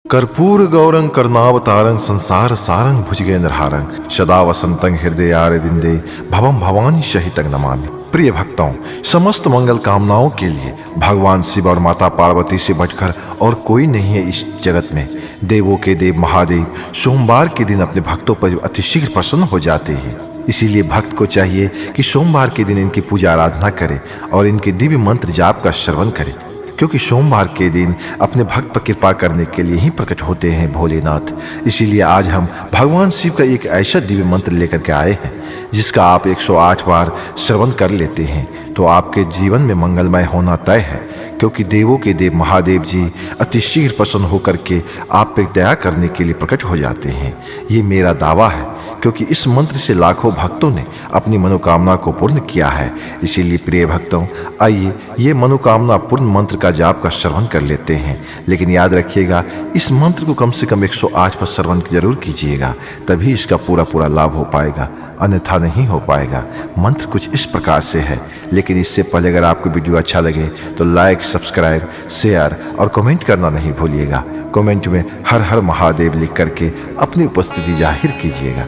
कर्पूर गौरं करुणावतारं संसार सारं भुजगेन्द्रहारं सदा वसंतं हृदयारविंदे भवं भवानी सहितं नमामि। प्रिय भक्तों, समस्त मंगल कामनाओं के लिए भगवान शिव और माता पार्वती से बढ़कर और कोई नहीं है इस जगत में। देवों के देव महादेव सोमवार के दिन अपने भक्तों पर अतिशीघ्र प्रसन्न हो जाते हैं। इसीलिए भक्त को चाहिए कि सोमवार के दिन इनकी पूजा आराधना करे और इनके दिव्य मंत्र जाप का श्रवण करे, क्योंकि सोमवार के दिन अपने भक्त पर कृपा करने के लिए ही प्रकट होते हैं भोलेनाथ। इसीलिए आज हम भगवान शिव का एक ऐसा दिव्य मंत्र लेकर के आए हैं जिसका आप 108 बार श्रवण कर लेते हैं तो आपके जीवन में मंगलमय होना तय है, क्योंकि देवों के देव महादेव जी अतिशीघ्र प्रसन्न होकर के आप पर दया करने के लिए प्रकट हो जाते हैं। ये मेरा दावा है, क्योंकि इस मंत्र से लाखों भक्तों ने अपनी मनोकामना को पूर्ण किया है। इसीलिए प्रिय भक्तों, आइए ये मनोकामना पूर्ण मंत्र का जाप का श्रवण कर लेते हैं। लेकिन याद रखिएगा, इस मंत्र को कम से कम 108 पर श्रवण जरूर कीजिएगा, तभी इसका पूरा लाभ हो पाएगा, अन्यथा नहीं हो पाएगा। मंत्र कुछ इस प्रकार से है, लेकिन इससे पहले अगर आपको वीडियो अच्छा लगे तो लाइक, सब्सक्राइब, शेयर और कमेंट करना नहीं भूलिएगा। कमेंट में हर हर महादेव लिख करके अपनी उपस्थिति जाहिर कीजिएगा।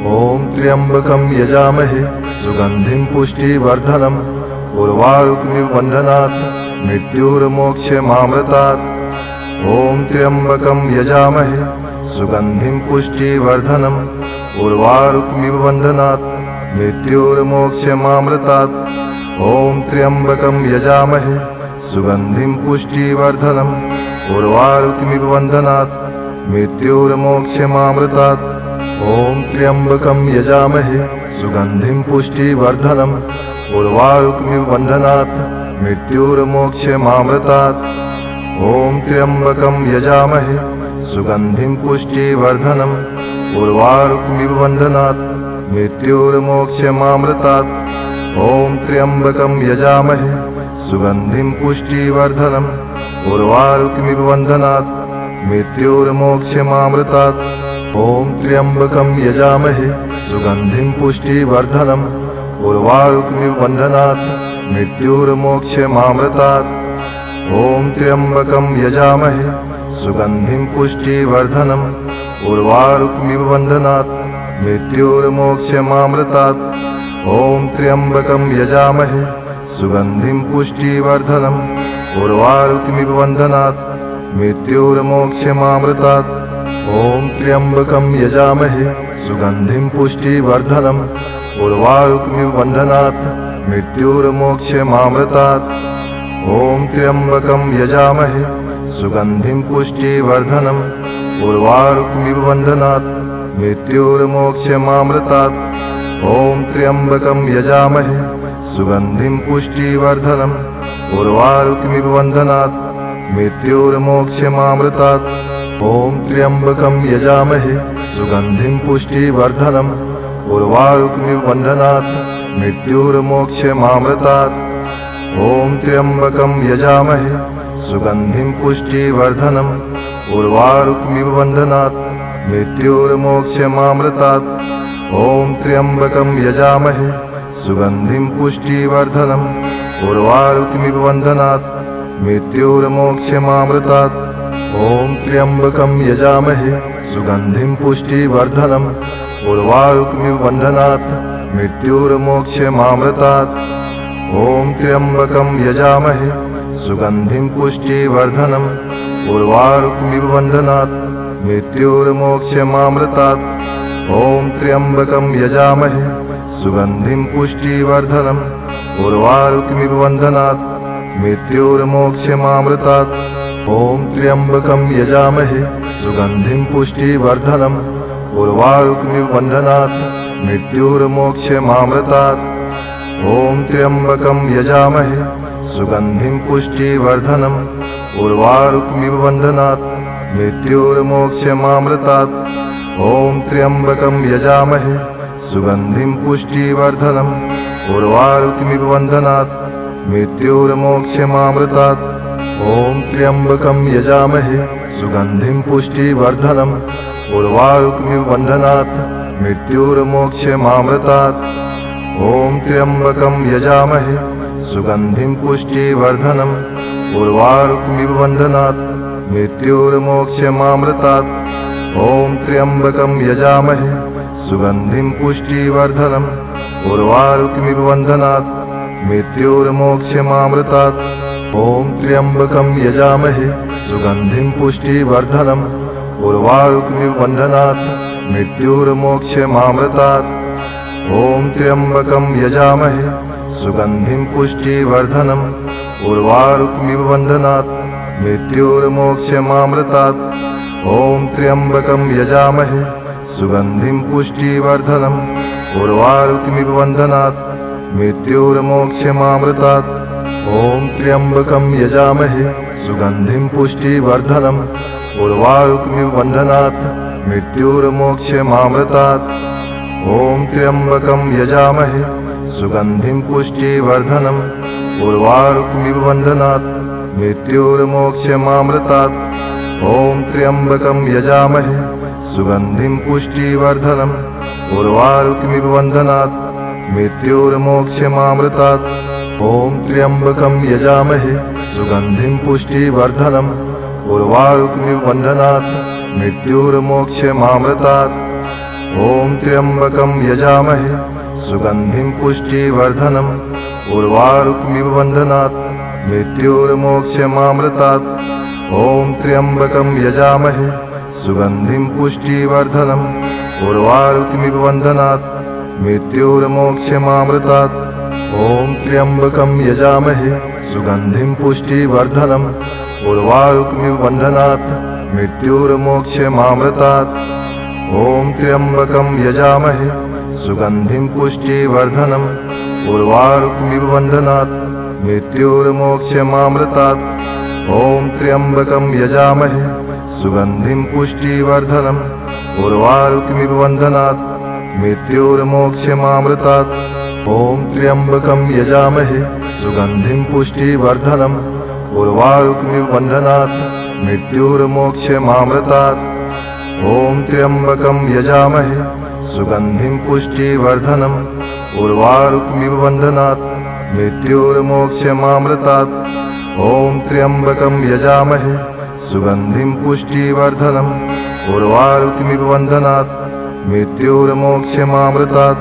ओम त्र्यंबकं यजामहे सुगंधिं पुष्टिवर्धनम् उर्वारुकमिव बन्धनात् मृत्युर्मोक्षमामृतात्। ओम त्र्यंबकं यजामहे सुगंधिं पुष्टिवर्धनम् उर्वारुकमिव बन्धनात् मृत्युर्मोक्षमामृतात्। ओम त्र्यंबकं यजामहे सुगंधिं पुष्टिवर्धनम् उर्वारुकमिव बन्धनात् मृत्युर्मोक्षमामृतात्। ओम त्र्यंबकं यजामहे सुगंधिं पुष्टिवर्धनम् उर्वारुकमिव बन्धनात् मृत्युर्मोक्षमामृतात्। ओम त्र्यंबकं यजामहे सुगंधिं पुष्टिवर्धनम् उर्वारुकमिव बन्धनात् मृत्युर्मोक्षमामृतात्। ओम त्र्यंबकं यजामहे सुगंधिं पुष्टिवर्धनम् उर्वारुकमिव बन्धनात् मृत्युर्मोक्षमामृतात्। ओम त्र्यंबकं यजामहे सुगंधिं पुष्टिवर्धनम् उर्वारुकमिव बन्धनात् मृत्युर्मोक्षमामृतात्। ओम त्र्यंबकं यजामहे सुगंधिं पुष्टिवर्धनम् उर्वारुकमिव बन्धनात् मृत्युर्मोक्षमामृतात्। ओम त्र्यंबकं यजामहे सुगंधिं पुष्टिवर्धनम् उर्वारुकमिव बन्धनात् मृत्युर्मोक्षमामृतात्। ओम त्र्यंबकं यजामहे सुगंधिं पुष्टिवर्धनम् उर्वारुकमिव बन्धनात् मृत्युर्मोक्षमामृतात्। ओम त्र्यंबकं यजामहे सुगंधिं पुष्टिवर्धनम् उर्वारुकमिव बन्धनात् मृत्युर्मोक्षमामृतात्। ओम त्र्यंबकं यजामहे सुगंधिं पुष्टिवर्धनम् उर्वारुकमिव बन्धनात् मृत्युर्मोक्षमामृतात्। ओम त्र्यंबकं यजामहे सुगंधिं पुष्टिवर्धनम् उर्वारुकमिव बन्धनात् मृत्युर्मोक्षमामृतात्। ओम त्र्यंबकं यजामहे सुगंधिं पुष्टिवर्धनम् उर्वारुकमिव बन्धनात् मृत्युर्मोक्षमामृतात्। ओम त्र्यंबकं यजामहे सुगंधिं पुष्टिवर्धनम् उर्वारुकमिव बन्धनात् मृत्युर्मोक्षमामृतात्। ओम त्र्यंबकं यजामहे सुगंधिं पुष्टिवर्धनम् उर्वारुकमिव बन्धनात् मृत्युर्मोक्षमामृतात्। ओम त्र्यंबकं यजामहे सुगंधिं पुष्टिवर्धनम् उर्वारुकमिव बन्धनात् मृत्युर्मोक्षमामृतात्। ओम त्र्यंबकं यजामहे सुगंधिं पुष्टिवर्धनम् उर्वारुकमिव बन्धनात् मृत्युर्मोक्षमामृतात्। ओम त्र्यंबकं यजामहे सुगंधिं पुष्टिवर्धनम् उर्वारुकमिव बन्धनात् मृत्युर्मोक्षमामृतात्। ओम त्र्यंबकं यजामहे सुगंधिं पुष्टिवर्धनम् उर्वारुकमिव बन्धनात् मृत्युर्मोक्षमामृतात्। ओम त्र्यंबकं यजामहे सुगंधिं पुष्टिवर्धनम् उर्वारुकमिव बन्धनात् मृत्युर्मोक्षमामृतात्। ओम त्र्यंबकं यजामहे सुगंधिं पुष्टिवर्धनम् उर्वारुकमिव बन्धनात् मृत्युर्मोक्षमामृतात्। ओम त्र्यंबकं यजामहे सुगंधिं पुष्टिवर्धनम् उर्वारुकमिव बन्धनात् मृत्योर्मोक्षमामृतात्। ॐ त्र्यम्बकं यजामहे सुगन्धिं पुष्टिवर्धनम् उर्वारुकमिव बन्धनात् मृत्योर्मोक्षमामृतात्। ॐ त्र्यम्बकं यजामहे सुगन्धिं पुष्टिवर्धनम् उर्वारुकमिव बन्धनात् मृत्योर्मोक्षमामृतात्। ॐ त्र्यम्बकं यजामहे सुगन्धिं पुष्टिवर्धनम् उर्वारुकमिव बन्धनात् मृत्योर्मोक्षमामृतात्। ॐ त्र्यम्बकं यजामहे सुगन्धिं पुष्टिवर्धनम् उर्वारुकमिव बन्धनात् मृत्योर्मोक्षमामृतात्। ॐ त्र्यम्बकं यजामहे सुगन्धिं पुष्टिवर्धनम् उर्वारुकमिव बन्धनात् मृत्योर्मोक्षमामृतात्। ॐ त्र्यम्बकं यजामहे सुगन्धिं पुष्टिवर्धनम् उर्वारुकमिव बन्धनात् मृत्योर्मोक्षमामृतात्। ॐ त्र्यम्बकं यजामहे सुगन्धिं पुष्टिवर्धनम् उर्वारुकमिव बन्धनात् मृत्योर्मोक्षमामृतात्। ॐ त्र्यम्बकं यजामहे सुगन्धिं पुष्टिवर्धनम् उर्वारुकमिव बन्धनात् मृत्योर्मोक्षमामृतात्। ॐ त्र्यम्बकं यजामहे सुगन्धिं पुष्टिवर्धनम् उर्वारुकमिव बन्धनात् मृत्योर्मोक्षमामृतात्। ॐ त्र्यम्बकं यजामहे सुगन्धिं पुष्टिवर्धनम् उर्वारुकमिव बन्धनात् मृत्योर्मोक्षमामृतात्। ॐ त्र्यम्बकं यजामहे सुगन्धिं पुष्टिवर्धनम् उर्वारुकमिव बन्धनात् मृत्योर्मोक्षमामृतात्। ॐ त्र्यम्बकं यजामहे सुगन्धिं पुष्टिवर्धनम् उर्वारुकमिव बन्धनात् मृत्योर्मोक्षमामृतात्। ॐ त्र्यम्बकं यजामहे सुगन्धिं पुष्टिवर्धनम् उर्वारुकमिव बन्धनात् मृत्योर्मोक्षमामृतात्। ॐ त्र्यम्बकं यजामहे सुगन्धिं पुष्टिवर्धनम् उर्वारुकमिव बन्धनात् मृत्योर्मोक्षमामृतात्। ॐ त्र्यम्बकं यजामहे सुगन्धिं पुष्टिवर्धनम् उर्वारुकमिव बन्धनात् मृत्योर्मोक्षमामृतात्। ॐ त्र्यम्बकं यजामहे सुगन्धिं पुष्टिवर्धनम् उर्वारुकमिव बन्धनात् मृत्योर्मोक्षमामृतात्।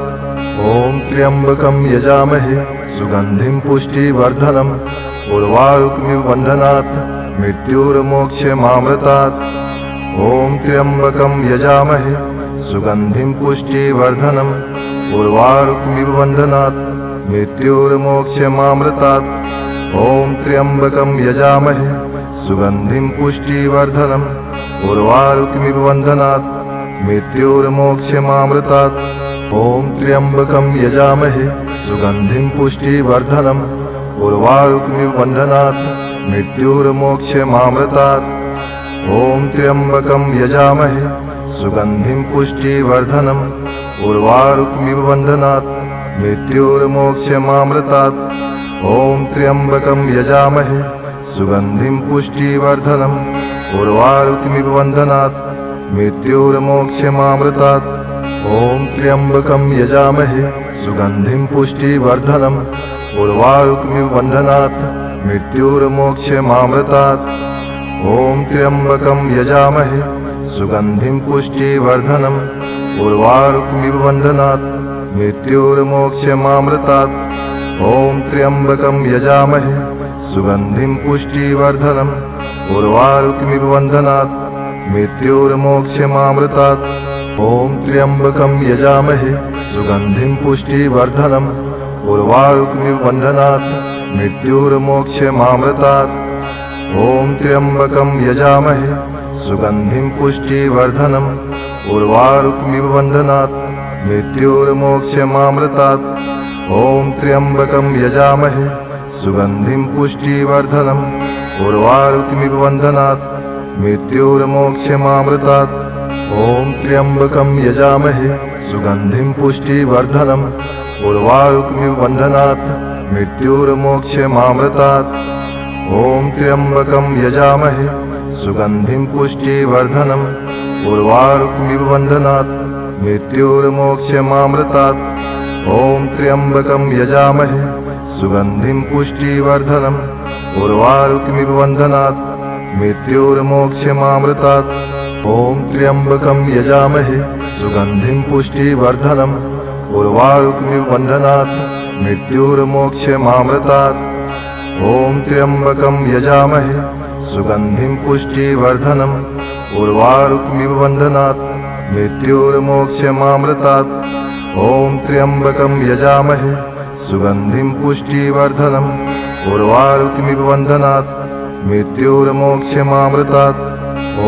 ॐ त्र्यम्बकं यजामहे सुगन्धिं पुष्टिवर्धनम् उर्वारुकमिव बन्धनात् मृत्योर्मोक्षमामृतात्। ॐ त्र्यम्बकं यजामहे सुगन्धिं पुष्टिवर्धनम् उर्वारुकमिव बन्धनात् मृत्योर्मोक्षमामृतात्। ॐ त्र्यम्बकं यजामहे सुगन्धिं पुष्टिवर्धनम् उर्वारुकमिव बन्धनात् मृत्योर्मोक्षमामृतात्। ॐ त्र्यम्बकं यजामहे सुगन्धिं पुष्टिवर्धनम् उर्वारुकमिव बन्धनात् मृत्योर्मोक्षमामृतात्। ॐ त्र्यम्बकं यजामहे सुगन्धिं पुष्टिवर्धनम् उर्वारुकमिव बन्धनात् मृत्योर्मोक्षमामृतात्। ॐ त्र्यम्बकं यजामहे सुगन्धिं पुष्टिवर्धनम् उर्वारुकमिव बन्धनात् मृत्योर्मोक्षमामृतात्। ॐ त्र्यम्बकं यजामहे सुगन्धिं पुष्टिवर्धनम् उर्वारुकमिव बन्धनात् मृत्योर्मोक्षमामृतात्। ॐ त्र्यम्बकं यजामहे सुगन्धिं पुष्टिवर्धनम् उर्वारुकमिव बन्धनात् मृत्योर्मोक्षमामृतात्। ॐ त्र्यम्बकं यजामहे सुगन्धिं पुष्टिवर्धनम् उर्वारुकमिव बन्धनात् मृत्योर्मोक्षमामृतात्। ॐ त्र्यम्बकं यजामहे सुगन्धिं पुष्टिवर्धनम् उर्वारुकमिव बन्धनात् मृत्योर्मोक्षमामृतात्। ॐ त्र्यम्बकं यजामहे सुगन्धिं पुष्टिवर्धनम् उर्वारुकमिव बन्धनात् मृत्योर्मोक्षमामृतात्। ॐ त्र्यम्बकं यजामहे सुगन्धिं पुष्टिवर्धनम् उर्वारुकमिव बन्धनात् मृत्योर्मोक्षमामृतात्। ॐ त्र्यम्बकं यजामहे सुगन्धिं पुष्टिवर्धनम् उर्वारुकमिव बन्धनात् मृत्योर्मोक्षमामृतात्। ॐ त्र्यम्बकं यजामहे सुगन्धिं पुष्टिवर्धनम् उर्वारुकमिव बन्धनात् मृत्योर्मोक्षमामृतात्। ॐ त्र्यम्बकं यजामहे सुगन्धिं पुष्टिवर्धनम् उर्वारुकमिव बन्धनात् मृत्योर्मोक्षमामृतात्। ॐ त्र्यम्बकं यजामहे सुगन्धिं पुष्टिवर्धनम् उर्वारुकमिव बन्धनात् मृत्योर्मोक्षमामृतात्। ॐ त्र्यम्बकं यजामहे सुगन्धिं पुष्टिवर्धनम् उर्वारुकमिव बन्धनात् मृत्योर्मोक्षमामृतात्। ॐ त्र्यम्बकं यजामहे सुगन्धिं पुष्टिवर्धनम् उर्वारुकमिव बन्धनात् मृत्योर्मोक्षमामृतात्।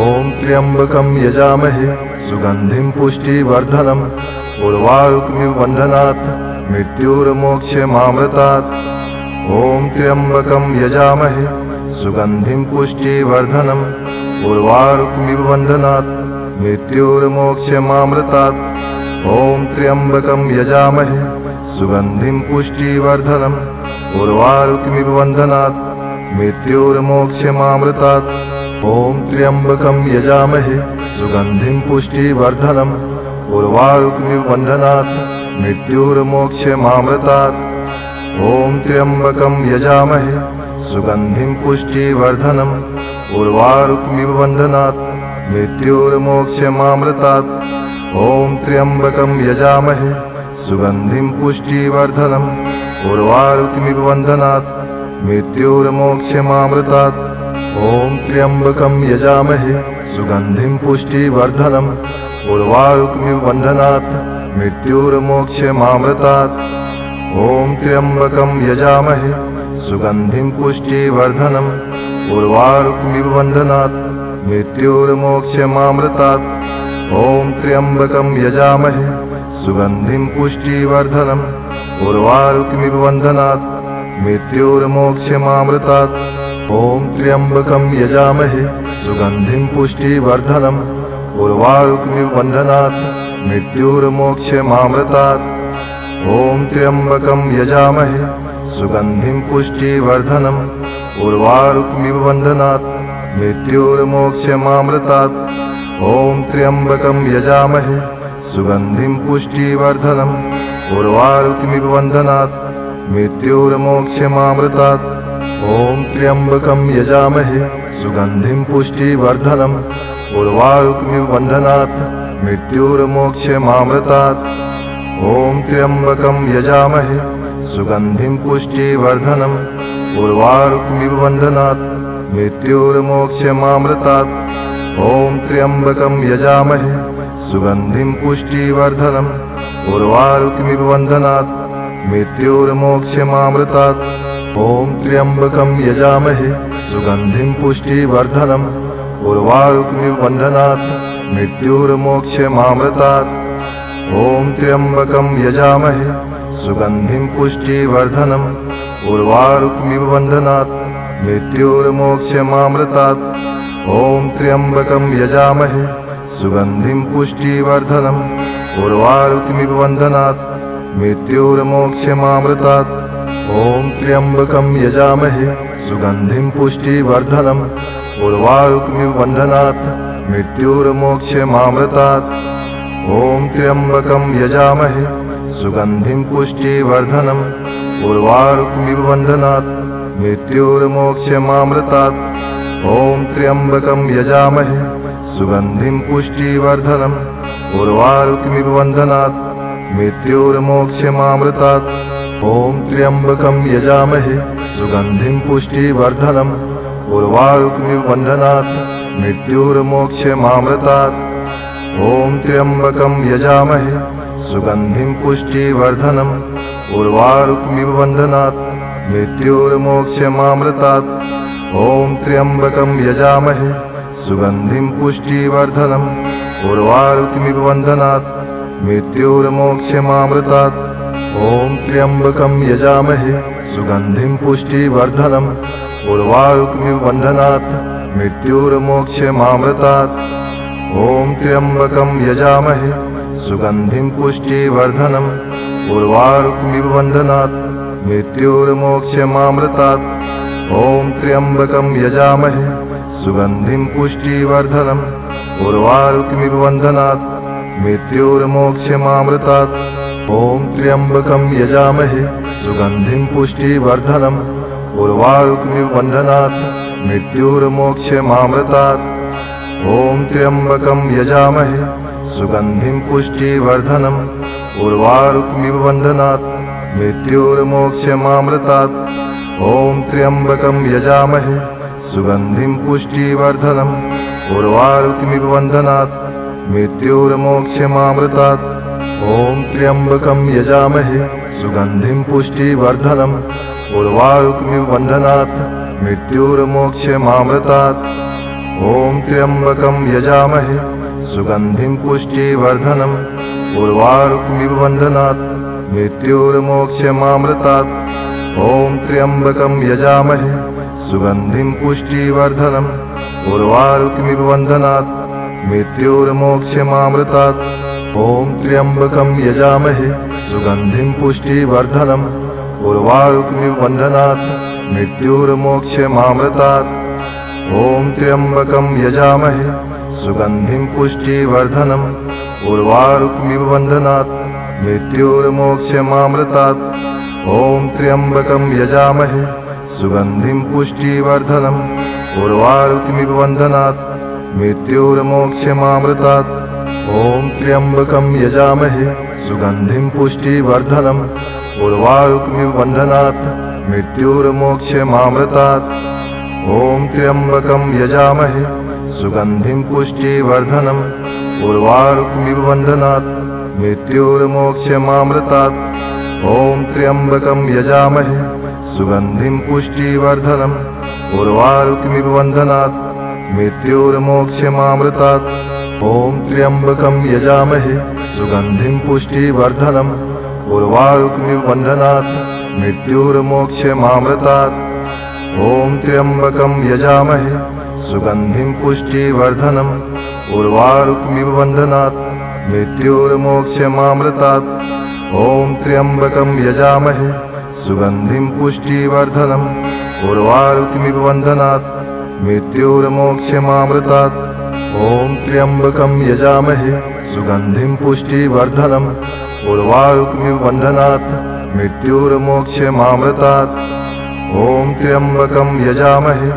ॐ त्र्यम्बकं यजामहे सुगन्धिं पुष्टिवर्धनम् उर्वारुकमिव बन्धनात् मृत्योर्मोक्षमामृतात्। ॐ त्र्यम्बकं यजामहे सुगन्धिं पुष्टिवर्धनम् उर्वारुकमिव बन्धनात् मृत्योर्मोक्षमामृतात्। ॐ त्र्यम्बकं यजामहे सुगन्धिं पुष्टिवर्धनम् उर्वारुकमिव बन्धनात् मृत्योर्मोक्षमामृतात्। ॐ त्र्यम्बकं यजामहे सुगन्धिं पुष्टिवर्धनम् उर्वारुकमिव बन्धनात् मृत्योर्मोक्षमामृतात्। ॐ त्र्यम्बकं यजामहे सुगन्धिं पुष्टिवर्धनम् उर्वारुकमिव बन्धनात् मृत्योर्मोक्षमामृतात्। ॐ त्र्यम्बकं यजामहे सुगन्धिं पुष्टिवर्धनम् उर्वारुकमिव बन्धनात् मृत्योर्मोक्षमामृतात्। ॐ त्र्यम्बकं यजामहे सुगन्धिं पुष्टिवर्धनम् उर्वारुकमिव बन्धनात् मृत्योर्मोक्षमामृतात्। ॐ त्र्यम्बकं यजामहे सुगन्धिं पुष्टिवर्धनम् उर्वारुकमिव बन्धनात् मृत्योर्मोक्षमामृतात्। ॐ त्र्यम्बकं यजामहे सुगन्धिं पुष्टिवर्धनम् उर्वारुकमिव बन्धनात् मृत्योर्मोक्षमामृतात्। ॐ त्र्यम्बकं यजामहे सुगन्धिं पुष्टिवर्धनम् उर्वारुकमिव बन्धनात् मृत्योर्मोक्षमामृतात्। ॐ त्र्यम्बकं यजामहे सुगन्धिं पुष्टिवर्धनम् उर्वारुकमिव बन्धनात् मृत्योर्मोक्षमामृतात्। ॐ त्र्यम्बकं यजामहे सुगन्धिं पुष्टिवर्धनम् उर्वारुकमिव बन्धनात् मृत्योर्मोक्षमामृतात्। ॐ त्र्यम्बकं यजामहे सुगन्धिं पुष्टिवर्धनम् उर्वारुकमिव बन्धनात् मृत्योर्मोक्षमामृतात्। ॐ त्र्यम्बकं यजामहे सुगन्धिं पुष्टिवर्धनम् उर्वारुकमिव बन्धनात् मृत्योर्मोक्षमामृतात्। ॐ त्र्यम्बकं यजामहे सुगन्धिं पुष्टिवर्धनम् उर्वारुकमिव बन्धनात् मृत्योर्मोक्षमामृतात्। ॐ त्र्यम्बकं यजामहे सुगन्धिं पुष्टिवर्धनम् उर्वारुकमिव बन्धनात् मृत्योर्मोक्षमामृतात्। ॐ त्र्यम्बकं यजामहे सुगन्धिं पुष्टिवर्धनम् उर्वारुकमिव बन्धनात् मृत्योर्मोक्षमामृतात्। ॐ त्र्यम्बकं यजामहे सुगन्धिं पुष्टिवर्धनम् उर्वारुकमिव बन्धनात् मृत्योर्मोक्षमामृतात्। ॐ त्र्यम्बकं यजामहे सुगन्धिं पुष्टिवर्धनम् उर्वारुकमिव बन्धनात् मृत्योर्मोक्षमामृतात्। ॐ त्र्यम्बकं यजामहे सुगन्धिं पुष्टिवर्धनम् उर्वारुकमिव बन्धनात् मृत्योर्मोक्षमामृतात्। ॐ त्र्यम्बकं यजामहे सुगन्धिं पुष्टिवर्धनम् उर्वारुकमिव बन्धनात् मृत्योर्मोक्षमामृतात्। ॐ त्र्यम्बकं यजामहे सुगन्धिं पुष्टिवर्धनम् उर्वारुकमिव बन्धनात् मृत्योर्मोक्षमामृतात्। ॐ त्र्यम्बकं यजामहे सुगन्धिं पुष्टिवर्धनम् उर्वारुकमिव बन्धनात् मृत्योर्मोक्षमामृतात्। ॐ त्र्यम्बकं यजामहे सुगन्धिं पुष्टिवर्धनम् उर्वारुकमिव बन्धनात् मृत्योर्मोक्षमामृतात्। ॐ त्र्यम्बकं यजामहे सुगन्धिं पुष्टिवर्धनम् उर्वारुकमिव बन्धनात् मृत्योर्मोक्षमामृतात्। ॐ त्र्यम्बकं यजामहे सुगन्धिं पुष्टिवर्धनम् उर्वारुकमिव बन्धनात् मृत्योर्मोक्षमामृतात्। ॐ त्र्यम्बकं यजामहे सुगन्धिं पुष्टिवर्धनम् उर्वारुकमिव बन्धनात् मृत्योर्मोक्षमामृतात्। ॐ त्र्यम्बकं यजामहे सुगन्धिं पुष्टिवर्धनम् उर्वारुकमिव बन्धनात् मृत्युर्मोक्षमामृतात्। ॐ त्र्यम्बकं यजामहे सुगन्धिं पुष्टिवर्धनम् उर्वारुकमिव बन्धनात् मृत्युर्मोक्षमामृतात्। ॐ त्र्यम्बकं यजामहे सुगन्धिं पुष्टिवर्धनम् उर्वारुकमिव बन्धनात् मृत्युर्मोक्षमामृतात्। ॐ त्र्यम्बकं यजामहे सुगन्धिं पुष्टिवर्धनम् उर्वारुकमिव बन्धनात् मृत्युर्मोक्षमामृतात्। ॐ त्र्यम्बकं यजामहे सुगन्धिं पुष्टिवर्धनम् उर्वारुकमिव बन्धनात् मृत्युर्मोक्षमामृतात्। ॐ त्र्यम्बकं यजामहे सुगन्धिं पुष्टिवर्धनम् उर्वारुकमिव बन्धनात् मृत्युर्मोक्षमामृतात्। ॐ त्र्यम्बकं यजामहे सुगन्धिं पुष्टिवर्धनम् उर्वारुकमिव बन्धनात् मृत्युर्मोक्षमामृतात्। ॐ त्र्यम्बकं यजामहे सुगन्धिं पुष्टिवर्धनम् उर्वारुकमिव बन्धनात् मृत्युर्मोक्षमामृतात्। ॐ त्र्यम्बकं यजामहे सुगन्धिं पुष्टिवर्धनम् उर्वारुकमिव बन्धनात् मृत्युर्मोक्षमामृतात्। ॐ त्र्यम्बकं यजामहे सुगन्धिं पुष्टिवर्धनम् उर्वारुकमिव बन्धनात् मृत्युर्मोक्षमामृतात्। ॐ त्र्यम्बकं यजामहे सुगन्धिं पुष्टिवर्धनम् उर्वारुकमिव बन्धनात् मृत्युर्मोक्षमामृतात्। ॐ त्र्यम्बकं यजामहे सुगन्धिं पुष्टिवर्धनम् उर्वारुकमिव बन्धनात् मृत्युर्मोक्षमामृतात्। ॐ त्र्यम्बकं यजामहे सुगन्धिं पुष्टिवर्धनम् उर्वारुकमिव बन्धनात् मृत्युर्मोक्षमामृतात्। ॐ त्र्यम्बकं यजामहे सुगन्धिं पुष्टिवर्धनम् उर्वारुकमिव बन्धनात् मृत्युर्मोक्षमामृतात्। ॐ त्र्यम्बकं यजामहे सुगन्धिं पुष्टिवर्धनम् उर्वारुकमिव बन्धनात् मृत्युर्मोक्षमामृतात्। ॐ त्र्यम्बकं यजामहे सुगन्धिं पुष्टिवर्धनम् उर्वारुकमिव बन्धनात् मृत्युर्मोक्षमामृतात्। ॐ त्र्यम्बकं यजामहे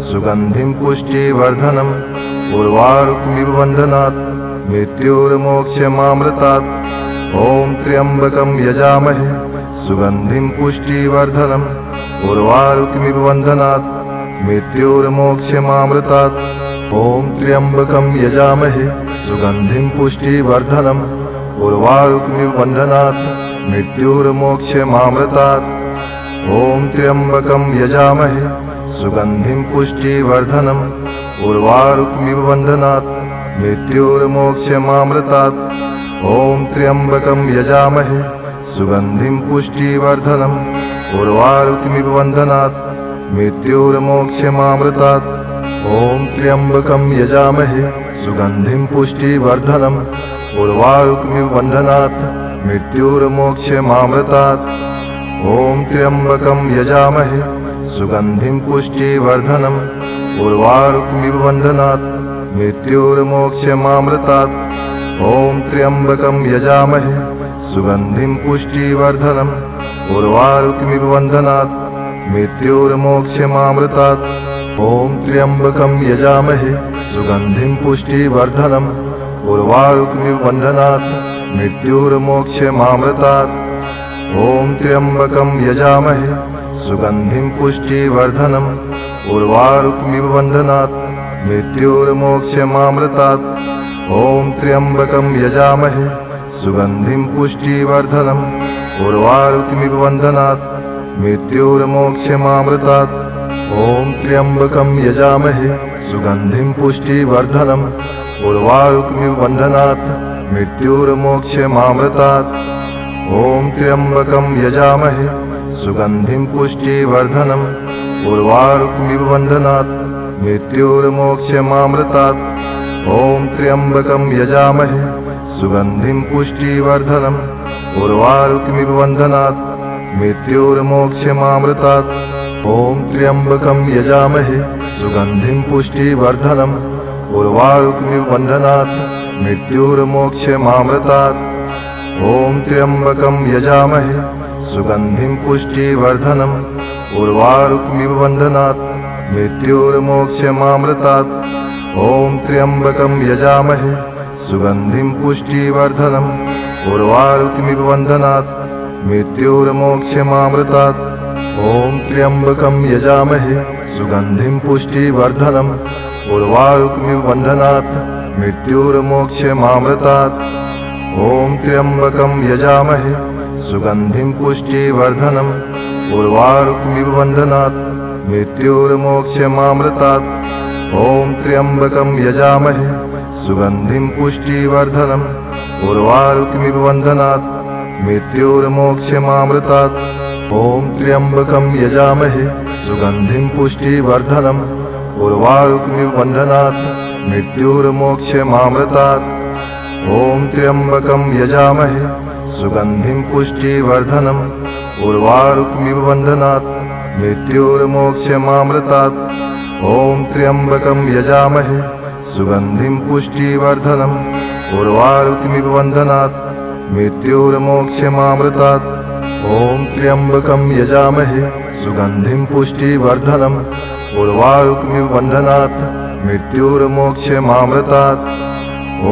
सुगन्धिं पुष्टिवर्धनम् उर्वारुकमिव बन्धनात् मृत्युर्मोक्षमामृतात्। ॐ त्र्यम्बकं यजामहे सुगन्धिं पुष्टिवर्धनम् उर्वारुकमिव बन्धनात् मृत्युर्मोक्षमामृतात्। ॐ त्र्यम्बकं यजामहे सुगन्धिं पुष्टिवर्धनम् उर्वारुकमिव बन्धनात् मृत्युर्मोक्षमामृतात्। ॐ त्र्यम्बकं यजामहे सुगन्धिं पुष्टिवर्धनम् उर्वारुकमिव बन्धनात् मृत्युर्मोक्षमामृतात्। ॐ त्र्यम्बकं यजामहे सुगन्धिं पुष्टिवर्धनम् उर्वारुकमिव बन्धनात् मृत्युर्मोक्षमामृतात्। ॐ त्र्यम्बकं यजामहे सुगन्धिं पुष्टिवर्धनम् उर्वारुकमिव बन्धनात् मृत्युर्मोक्षमामृतात्। ॐ त्र्यम्बकं यजामहे सुगन्धिं पुष्टिवर्धनम् उर्वारुकमिव बन्धनात् मृत्युर्मोक्षमामृतात्। ॐ त्र्यम्बकं यजामहे सुगन्धिं पुष्टिवर्धनम् उर्वारुकमिव बन्धनात् मृत्युर्मोक्षमामृतात्। ॐ त्र्यम्बकं यजामहे सुगन्धिं पुष्टिवर्धनम् उर्वारुकमिव बन्धनात् मृत्युर्मोक्षमामृतात्। ॐ त्र्यम्बकं यजामहे सुगन्धिं पुष्टिवर्धनम् उर्वारुकमिव बन्धनात् मृत्युर्मोक्षमामृतात्। ॐ त्र्यम्बकं यजामहे सुगन्धिं पुष्टिवर्धनम् उर्वारुकमिव बन्धनात् मृत्युर्मोक्षमामृतात्। ॐ त्र्यम्बकं यजामहे सुगन्धिं पुष्टिवर्धनम् उर्वारुकमिव बन्धनात् मृत्युर्मोक्षमामृतात्। ॐ त्र्यम्बकं यजामहे सुगन्धिं पुष्टिवर्धनम् उर्वारुकमिव बन्धनात् मृत्युर्मोक्षमामृतात्। ॐ त्र्यम्बकं यजामहे सुगन्धिं पुष्टिवर्धनम् उर्वारुकमिव बन्धनात् मृत्युर्मोक्षमामृतात्। ॐ त्र्यम्बकं यजामहे सुगन्धिं पुष्टिवर्धनम् उर्वारुकमिव बन्धनात् मृत्युर्मोक्षमामृतात्। ॐ त्र्यम्बकं यजामहे सुगन्धिं पुष्टिवर्धनम् उर्वारुकमिव बन्धनात् मृत्योर्मोक्षमामृतात्। ॐ त्र्यम्बकं यजामहे सुगन्धिं पुष्टिवर्धनम् उर्वारुकमिव बन्धनात् मृत्योर्मोक्षमामृतात्। ॐ त्र्यम्बकं यजामहे सुगन्धिं पुष्टिवर्धनम् उर्वारुकमिव बन्धनात् मृत्योर्मोक्षमामृतात्। ॐ त्र्यम्बकं यजामहे सुगन्धिं पुष्टिवर्धनम् उर्वारुकमिव बन्धनात् मृत्योर्मोक्षमामृतात्। ॐ त्र्यम्बकं यजामहे सुगन्धिं पुष्टिवर्धनम् उर्वारुकमिव बन्धनात् मृत्योर्मोक्षमामृतात्। ॐ त्र्यम्बकं यजामहे सुगन्धिं पुष्टिवर्धनम् उर्वारुकमिव बन्धनात् मृत्योर्मोक्षमामृतात्। ॐ त्र्यम्बकं यजामहे सुगन्धिं पुष्टिवर्धनम् उर्वारुकमिव बन्धनात् मृत्योर्मोक्षमामृतात्। ॐ त्र्यम्बकं यजामहे सुगन्धिं पुष्टिवर्धनम् उर्वारुकमिव बन्धनात् मृत्योर्मोक्षमामृतात्। ॐ त्र्यम्बकं यजामहे सुगन्धिं पुष्टिवर्धनम् उर्वारुकमिव बन्धनात् मृत्योर्मोक्षमामृतात्।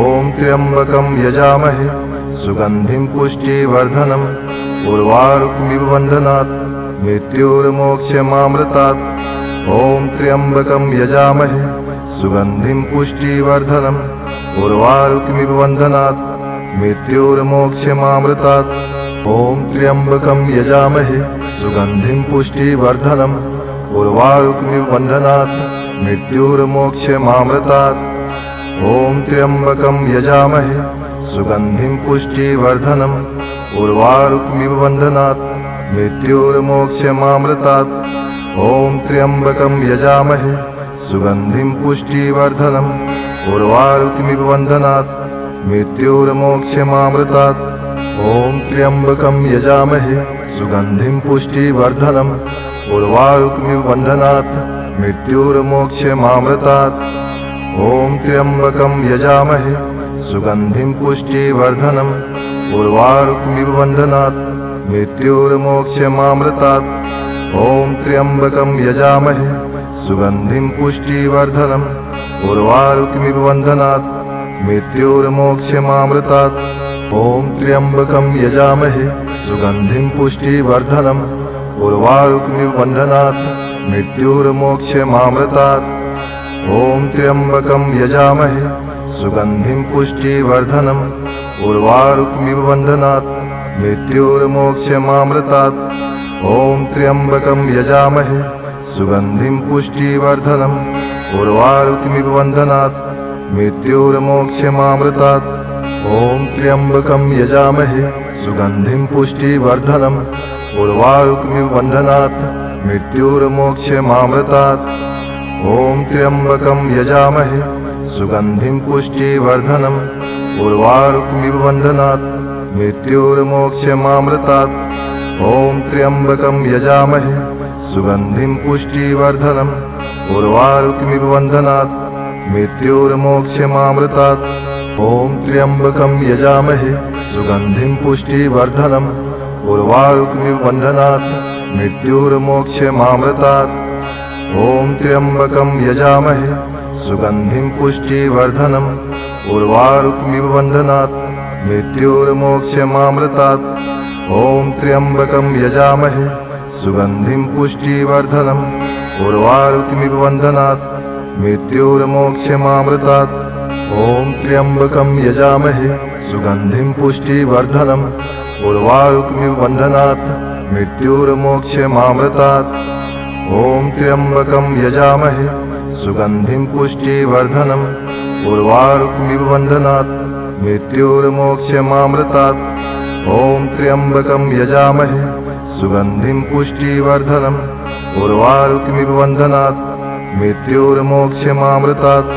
ॐ त्र्यम्बकं यजामहे सुगन्धिं पुष्टिवर्धनम् उर्वारुकमिव बन्धनात् मृत्योर्मोक्षमामृतात्। ॐ त्र्यम्बकं यजामहे सुगन्धिं पुष्टिवर्धनम् उर्वारुकमिव बन्धनात् मृत्योर्मोक्षमामृतात्। ॐ त्र्यम्बकं यजामहे सुगन्धिं पुष्टिवर्धनम् उर्वारुकमिव बन्धनात् मृत्योर्मोक्षमामृतात्। ॐ त्र्यम्बकं यजामहे सुगन्धिं पुष्टिवर्धनम् उर्वारुकमिव बन्धनात् मृत्योर्मोक्षमामृतात्। ॐ त्र्यम्बकं यजामहे सुगन्धिं पुष्टिवर्धनम् उर्वारुकमिव बन्धनात् मृत्योर्मोक्षमामृतात्। ॐ त्र्यम्बकं यजामहे सुगन्धिं पुष्टिवर्धनम् उर्वारुकमिव बन्धनात् मृत्योर्मोक्षमामृतात्। ॐ त्र्यम्बकं यजामहे सुगन्धिं पुष्टिवर्धनम् उर्वारुकमिव बन्धनात् मृत्योर्मोक्षमामृतात्। ॐ त्र्यम्बकं यजामहे सुगन्धिं पुष्टिवर्धनम् उर्वारुकमिव बन्धनात् मृत्योर्मोक्षमामृतात्। ॐ त्र्यम्बकं यजामहे सुगन्धिं पुष्टिवर्धनम् उर्वारुकमिव बन्धनात् मृत्योर्मोक्षमामृतात्। ॐ त्र्यम्बकं यजामहे सुगन्धिं पुष्टिवर्धनम् उर्वारुकमिव बन्धनात् मृत्योर्मोक्षमामृतात्। ॐ त्र्यम्बकं यजामहे सुगन्धिं पुष्टिवर्धनम् उर्वारुकमिव बन्धनात् मृत्योर्मोक्षमामृतात्। ॐ त्र्यम्बकं यजामहे सुगन्धिं पुष्टिवर्धनम् उर्वारुकमिव बन्धनात् मृत्योर्मोक्षमामृतात्। ॐ त्र्यम्बकं यजामहे सुगन्धिं पुष्टिवर्धनम् उर्वारुकमिव बन्धनात् मृत्योर्मोक्षमामृतात्। ॐ त्र्यम्बकं यजामहे सुगन्धिं पुष्टिवर्धनम् उर्वारुकमिव बन्धनात् मृत्योर्मोक्षमामृतात्। ॐ त्र्यम्बकं यजामहे सुगन्धिं पुष्टिवर्धनम् उर्वारुकमिव बन्धनात् मृत्योर्मोक्षमामृतात्। ॐ त्र्यम्बकं यजामहे सुगन्धिं पुष्टिवर्धनम् उर्वारुकमिव बन्धनात् मृत्योर्मोक्षमामृतात्। ॐ त्र्यम्बकं यजामहे सुगन्धिं पुष्टिवर्धनम् उर्वारुकमिव बन्धनात् मृत्योर्मोक्षमामृतात्। ॐ त्र्यम्बकं यजामहे सुगन्धिं पुष्टिवर्धनम् उर्वारुकमिव बन्धनात् मृत्योर्मोक्षमामृतात्। ॐ त्र्यम्बकं यजामहे सुगन्धिं पुष्टिवर्धनम् उर्वारुकमिव बन्धनात् मृत्योर्मोक्षमामृतात्। ॐ त्र्यम्बकं यजामहे सुगन्धिं पुष्टिवर्धनम् उर्वारुकमिव बन्धनात् मृत्योर्मोक्षमामृतात्।